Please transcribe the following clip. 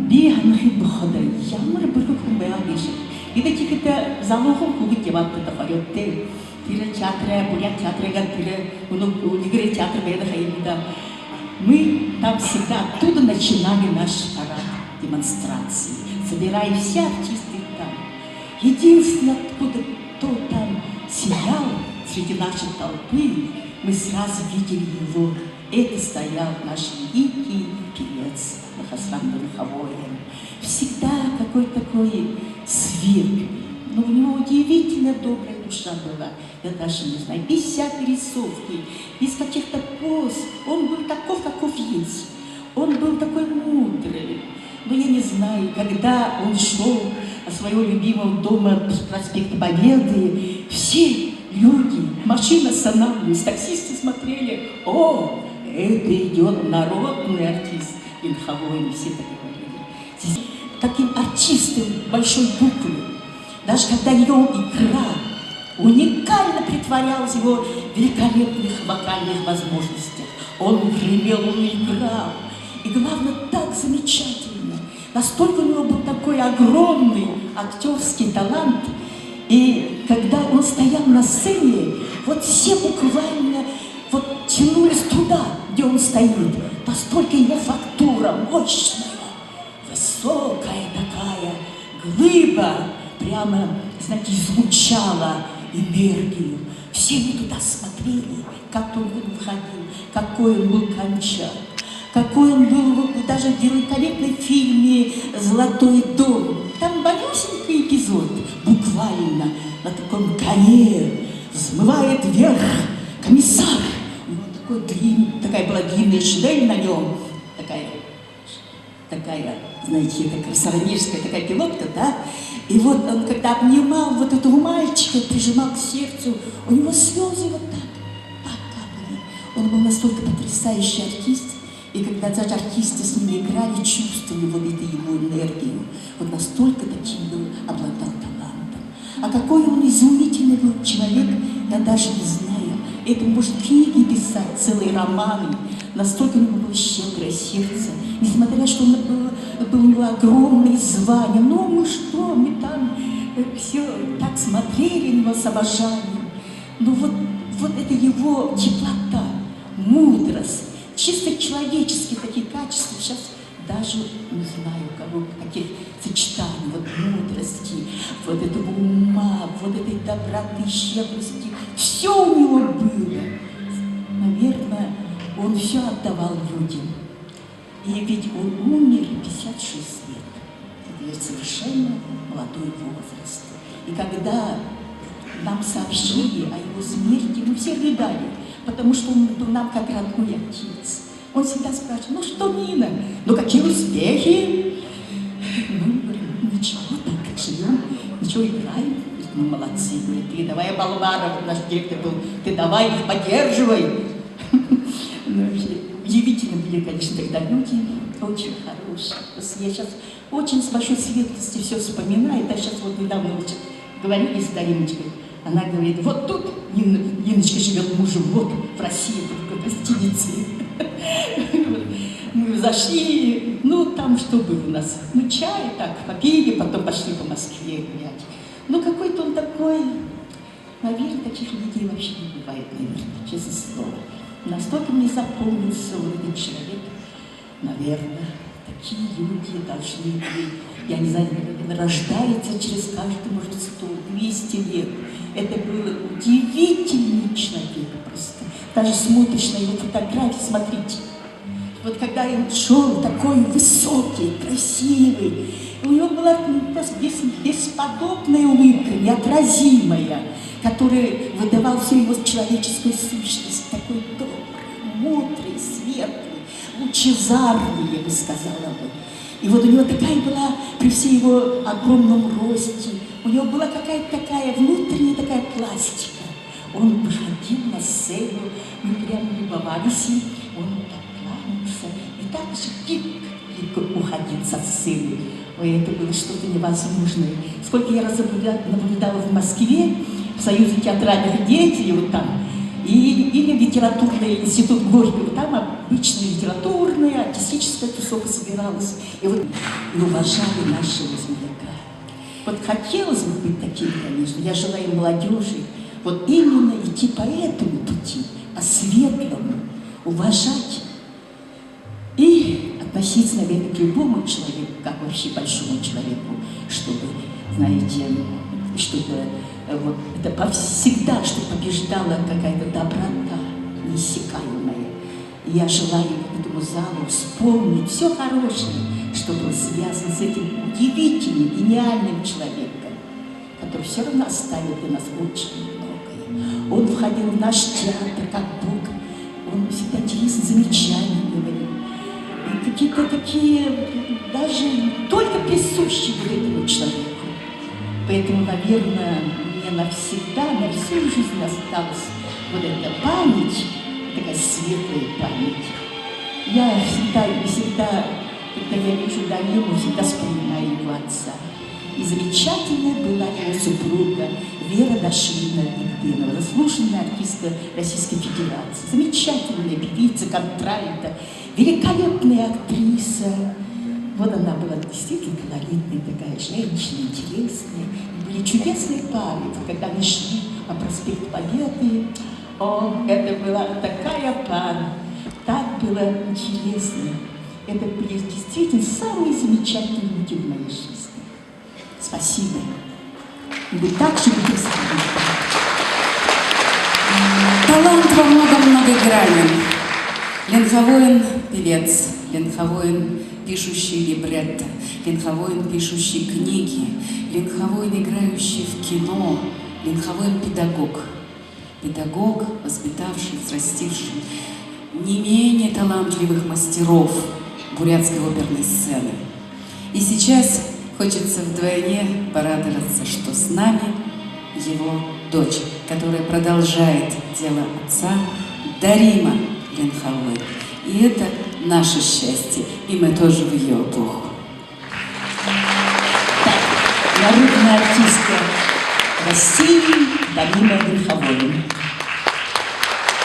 биганхи бухада ямар бүрхэг хүн байгаа гэж. Эдгээр чихэд залуухан хүүхэд яваад тохиолдтой. Тэр театры, бурят театрыга тэр унигры театр байдаг хаимда. Мы там всегда оттуда начинали наш парад демонстрации, собирая все артисты там. Единственное, откуда кто там сиял среди нашей толпы, мы сразу видели его. Это стоял наш великий певец Хасан Дулхавоин. Всегда какой-то такой свет. Но у него удивительно добрая душа была. Я даже не знаю, без всякой рисовки, без каких-то поз. Он был таков, каков есть. Он был такой мудрый. Но я не знаю, когда он шел от своего любимого дома с проспекта Победы, все люди, машины останавливались, таксисты смотрели, о, это идет народный артист Дулхавоин, все так говорили. Таким артистом большой буквы, даже когда ее игра уникально притворялась в его великолепных вокальных возможностях. Он гремел, он играл. И главное, так замечательно. Настолько у него был такой огромный актерский талант. И когда он стоял на сцене, вот все буквально вот тянулись туда, где он стоит. Настолько его фактура мощная, высокая такая глыба, прямо, знаете, излучала энергию. Все мы туда смотрели, как он выходил, какой он был кончак, какой он был даже в великолепном фильме «Золотой дом». Там малюсенький эпизод, буквально на таком коне взмывает вверх комиссар. Вот такая была длинная шинель на нем, такая, знаете, такая саранежская такая пилотка, да? И вот он, когда обнимал вот этого мальчика, прижимал к сердцу, у него слезы вот так капали. Он был настолько потрясающий артист, и когда даже артисты с ним играли, чувствовали вот эту его энергию. Вот настолько таким был, обладал талантом. А какой он изумительный был человек, я даже не знаю. Это может книги писать, целые романы. Настолько у него было щедрое сердце. Несмотря, что он был у него огромные звания. Ну, мы там все так смотрели на него с обожанием. Но вот это его теплота, мудрость, чисто человеческие такие качества. Сейчас даже не знаю, каких сочетаний, вот мудрости, вот этого ума, вот этой доброты, щедрости. Все у него было. Наверное, он все отдавал людям. И ведь он умер в 56 лет. Это совершенно молодой возраст. И когда нам сообщили о его смерти, мы все рыдали, потому что он был нам как родной отец. Он всегда спрашивал, ну что, Нина, ну какие успехи? Мы говорим, ничего, так живем, ничего, играем. Мы молодцы, говорит, ты давай, Балваров, наш директор был, ты давай их поддерживай. Удивительно были, конечно, тогда люди, очень хорошие. Я сейчас очень с большой светлостью все вспоминаю. Да, сейчас вот недавно говорили с Дариночкой. Она говорит, вот тут Ниночка живет мужем, вот в России, в гостинице. Мы зашли, ну там что было у нас? Ну чай так попили, потом пошли по Москве гулять. Ну какой-то он такой, наверное, таких людей вообще не бывает, наверное, честное слово. Настолько мне запомнился вот этот человек, наверное, такие люди должны быть, я не знаю, рождается через каждый, может, 100-200 лет. Это был удивительный человек просто. Даже смотришь на его фотографии, смотрите. Вот когда он шел такой высокий, красивый, у него была просто бесподобная улыбка, неотразимая, которая выдавала всю его человеческую сущность, такой добрый, мудрый, светлый, лучезарный, я бы сказала бы. И вот у него такая была, при всей его огромном росте, у него была какая-то такая внутренняя такая пластика. Он выходил на сцену, мы прямо любовались им, он так кланялся, и так же гибко уходил со сцены. Ой, это было что-то невозможное. Сколько я раз наблюдала в Москве, в Союзе театральных деятелей, вот там, или литературный институт Горького. Там обычно литературная, артистическая тусовка собиралась. И вот и уважали нашего земляка. Вот хотелось бы быть таким, конечно. Я желаю молодежи вот именно идти по этому пути, по светлому, уважать и относиться, наверное, к любому человеку, как вообще большому человеку, чтобы, знаете, чтобы вот это всегда, чтобы побеждала какая-то доброта неиссякаемая. И я желаю этому залу вспомнить все хорошее, что было связано с этим удивительным, гениальным человеком, который все равно оставил для нас очень многое. Он входил в наш театр как Бог, он всегда интересные замечания говорил. И какие-то такие, даже только присущие этому человеку. Поэтому, наверное, мне навсегда, на всю жизнь осталась вот эта память, такая светлая память. Я всегда, когда я вижу Данилу, всегда вспоминаю его отца. И замечательная была его супруга Вера Дашвина-Литвинова, заслуженная артистка Российской Федерации, замечательная певица, контральта, великолепная актриса. Вот она была действительно колоритная такая женщина, интересная. И были чудесные пары, когда мы шли по проспекту Победы. О, это была такая пара, так было интересно. Это были действительно самые замечательные люди в моей жизни. Спасибо. И вы так же будете вспомнить. Талант во многом многогранен. Ленховоин – певец, Ленховоин – пишущий либретто, Ленховоин – пишущий книги, Ленховоин – играющий в кино, Ленховоин – педагог. Педагог, воспитавший, взрастивший не менее талантливых мастеров бурятской оперной сцены. И сейчас хочется вдвойне порадоваться, что с нами его дочь, которая продолжает дело отца, Дарима Ленховоин. И это наше счастье, и мы тоже в ее эпоху. Народная артистка России Дарима Ленховоин.